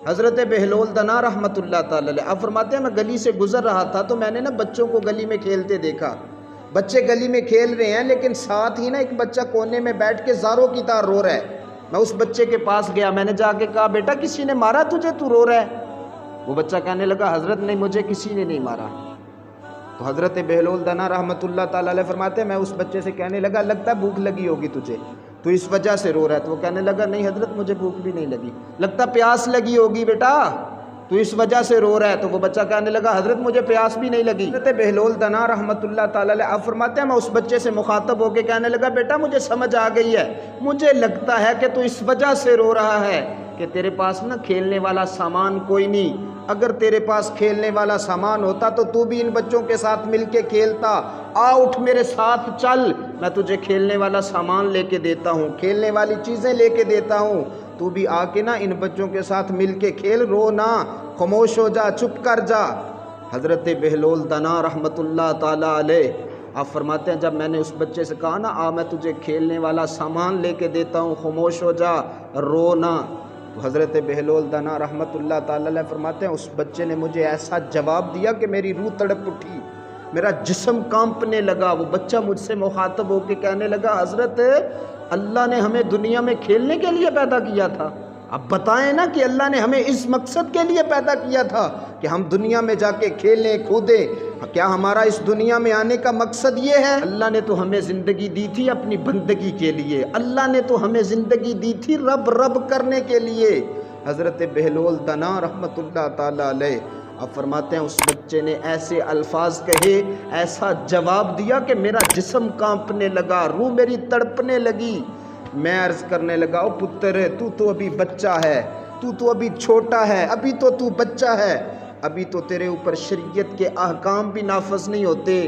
حضرت بہلول دنا رحمۃ اللہ تعالی علیہ آپ فرماتے ہیں میں گلی سے گزر رہا تھا تو میں نے نا بچوں کو گلی میں کھیلتے دیکھا. بچے گلی میں کھیل رہے ہیں لیکن ساتھ ہی نا ایک بچہ کونے میں بیٹھ کے زاروں کی طرح رو رہا ہے. میں اس بچے کے پاس گیا, میں نے جا کے کہا بیٹا کسی نے مارا تجھے, تو رو رہا ہے؟ وہ بچہ کہنے لگا حضرت نہیں, مجھے کسی نے نہیں مارا. تو حضرت بہلول دنا رحمۃ اللہ تعالی علیہ فرماتے ہیں میں اس بچے سے کہنے لگا لگتا ہے بھوک لگی ہوگی تجھے, تو اس وجہ سے رو رہا ہے. تو وہ کہنے لگا نہیں حضرت مجھے بھوک بھی نہیں لگی. لگتا پیاس لگی ہوگی بیٹا, تو اس وجہ سے رو رہا ہے. تو وہ بچہ کہنے لگا حضرت مجھے پیاس بھی نہیں لگی. حضرت بہلول دنا رحمۃ اللہ تعالی علیہ آپ فرماتے ہیں میں اس بچے سے مخاطب ہو کے کہنے لگا بیٹا مجھے سمجھ آ گئی ہے, مجھے لگتا ہے کہ تو اس وجہ سے رو رہا ہے کہ تیرے پاس نا کھیلنے والا سامان کوئی نہیں. اگر تیرے پاس کھیلنے والا سامان ہوتا تو بھی ان بچوں کے ساتھ مل کے کھیلتا. آ اٹھ میرے ساتھ چل, میں تجھے کھیلنے والا سامان لے کے دیتا ہوں, کھیلنے والی چیزیں لے کے دیتا ہوں, تو بھی آ کے نا ان بچوں کے ساتھ مل کے کھیل, رو نہ, خاموش ہو جا, چپ کر جا. حضرت بہلول دنا رحمۃ اللہ تعالی علیہ آپ فرماتے ہیں جب میں نے اس بچے سے کہا نا آ میں تجھے کھیلنے والا سامان لے کے دیتا ہوں, خاموش ہو جا, رو نہ, تو حضرت بہلول دنا رحمۃ اللہ تعالی علیہ فرماتے ہیں اس بچے نے مجھے ایسا جواب دیا کہ میری روح تڑپ اٹھی, میرا جسم کانپنے لگا. وہ بچہ مجھ سے مخاطب ہو کے کہنے لگا حضرت اللہ نے ہمیں دنیا میں کھیلنے کے لیے پیدا کیا تھا. اب بتائیں نا کہ اللہ نے ہمیں اس مقصد کے لیے پیدا کیا تھا کہ ہم دنیا میں جا کے کھیلیں کودیں. کیا ہمارا اس دنیا میں آنے کا مقصد یہ ہے؟ اللہ نے تو ہمیں زندگی دی تھی اپنی بندگی کے لیے, اللہ نے تو ہمیں زندگی دی تھی رب رب کرنے کے لیے. حضرت بہلول دنا رحمۃ اللہ تعالی علیہ اب فرماتے ہیں اس بچے نے ایسے الفاظ کہے, ایسا جواب دیا کہ میرا جسم کانپنے لگا, روح میری تڑپنے لگی. میں عرض کرنے لگا او پتر تو ابھی بچہ ہے, تو ابھی چھوٹا ہے, ابھی تو بچہ ہے, ابھی تو تیرے اوپر شریعت کے احکام بھی نافذ نہیں ہوتے,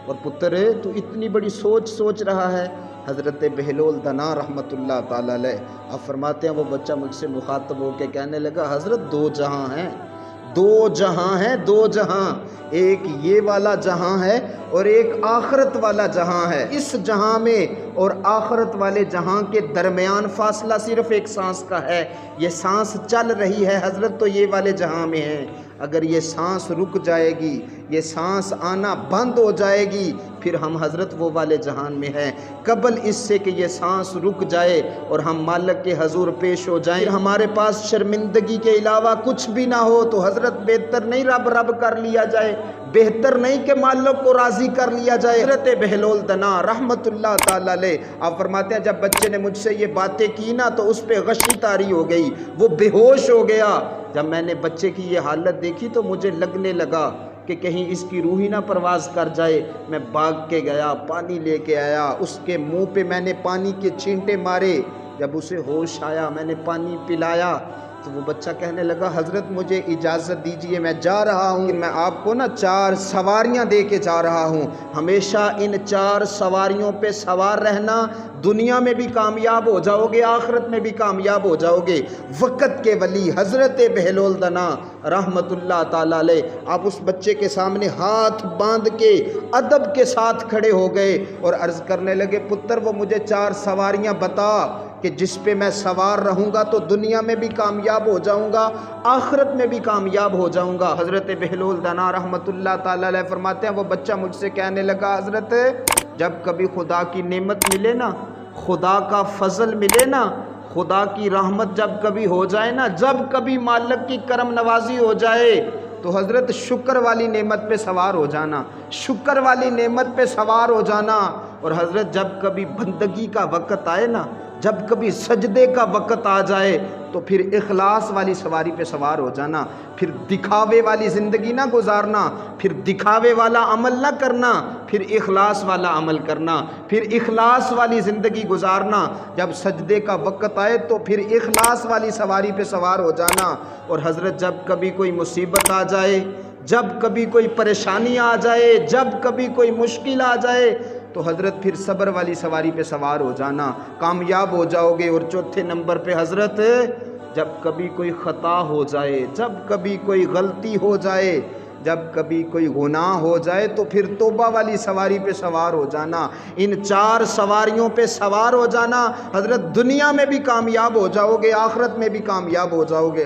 اور پتر تو اتنی بڑی سوچ رہا ہے. حضرت بہلول دنا رحمۃ اللہ تعالی علیہ اب فرماتے ہیں وہ بچہ مجھ سے مخاطب ہو کے کہنے لگا حضرت دو جہاں ہیں, دو جہاں ہیں, دو جہاں, ایک یہ والا جہاں ہے اور ایک آخرت والا جہاں ہے. اس جہاں میں اور آخرت والے جہاں کے درمیان فاصلہ صرف ایک سانس کا ہے. یہ سانس چل رہی ہے حضرت تو یہ والے جہاں میں ہے, اگر یہ سانس رک جائے گی, یہ سانس آنا بند ہو جائے گی, پھر ہم حضرت وہ والے جہان میں ہیں. قبل اس سے کہ یہ سانس رک جائے اور ہم مالک کے حضور پیش ہو جائیں, ہمارے پاس شرمندگی کے علاوہ کچھ بھی نہ ہو, تو حضرت بہتر نہیں رب رب کر لیا جائے, بہتر نہیں کہ مالک کو راضی کر لیا جائے. حضرت بہلول دنا رحمۃ اللہ تعالی علیہ آپ فرماتے ہیں جب بچے نے مجھ سے یہ باتیں کی نا تو اس پہ غشی طاری ہو گئی, وہ بے ہوش ہو گیا. جب میں نے بچے کی یہ حالت دیکھی تو مجھے لگنے لگا کہ کہیں اس کی روح ہی نہ پرواز کر جائے. میں بھاگ کے گیا, پانی لے کے آیا, اس کے منہ پہ میں نے پانی کے چھینٹے مارے. جب اسے ہوش آیا میں نے پانی پلایا تو وہ بچہ کہنے لگا حضرت مجھے اجازت دیجئے, میں جا رہا ہوں, میں آپ کو نا 4 سواریاں دے کے جا رہا ہوں, ہمیشہ ان 4 سواریوں پہ سوار رہنا, دنیا میں بھی کامیاب ہو جاؤ گے, آخرت میں بھی کامیاب ہو جاؤ گے. وقت کے ولی حضرت بہلول دنا رحمۃ اللہ تعالی علیہ آپ اس بچے کے سامنے ہاتھ باندھ کے ادب کے ساتھ کھڑے ہو گئے اور عرض کرنے لگے پتر وہ مجھے 4 سواریاں بتا کہ جس پہ میں سوار رہوں گا تو دنیا میں بھی کامیاب ہو جاؤں گا, آخرت میں بھی کامیاب ہو جاؤں گا. حضرت بہلول دنا رحمۃ اللہ تعالی علیہ فرماتے ہیں وہ بچہ مجھ سے کہنے لگا حضرت جب کبھی خدا کی نعمت ملے نا, خدا کا فضل ملے نا, خدا کی رحمت جب کبھی ہو جائے نا, جب کبھی مالک کی کرم نوازی ہو جائے تو حضرت شکر والی نعمت پہ سوار ہو جانا, شکر والی نعمت پہ سوار ہو جانا. اور حضرت جب کبھی بندگی کا وقت آئے نا, جب کبھی سجدے کا وقت آ جائے تو پھر اخلاص والی سواری پہ سوار ہو جانا, پھر دکھاوے والی زندگی نہ گزارنا, پھر دکھاوے والا عمل نہ کرنا, پھر اخلاص والا عمل کرنا, پھر اخلاص والی زندگی گزارنا. جب سجدے کا وقت آئے تو پھر اخلاص والی سواری پہ سوار ہو جانا. اور حضرت جب کبھی کوئی مصیبت آ جائے, جب کبھی کوئی پریشانی آ جائے, جب کبھی کوئی مشکل آ جائے تو حضرت پھر صبر والی سواری پہ سوار ہو جانا, کامیاب ہو جاؤ گے. اور چوتھے نمبر پہ حضرت جب کبھی کوئی خطا ہو جائے, جب کبھی کوئی غلطی ہو جائے, جب کبھی کوئی گناہ ہو جائے تو پھر توبہ والی سواری پہ سوار ہو جانا. ان 4 سواریوں پہ سوار ہو جانا, حضرت دنیا میں بھی کامیاب ہو جاؤ گے, آخرت میں بھی کامیاب ہو جاؤ گے.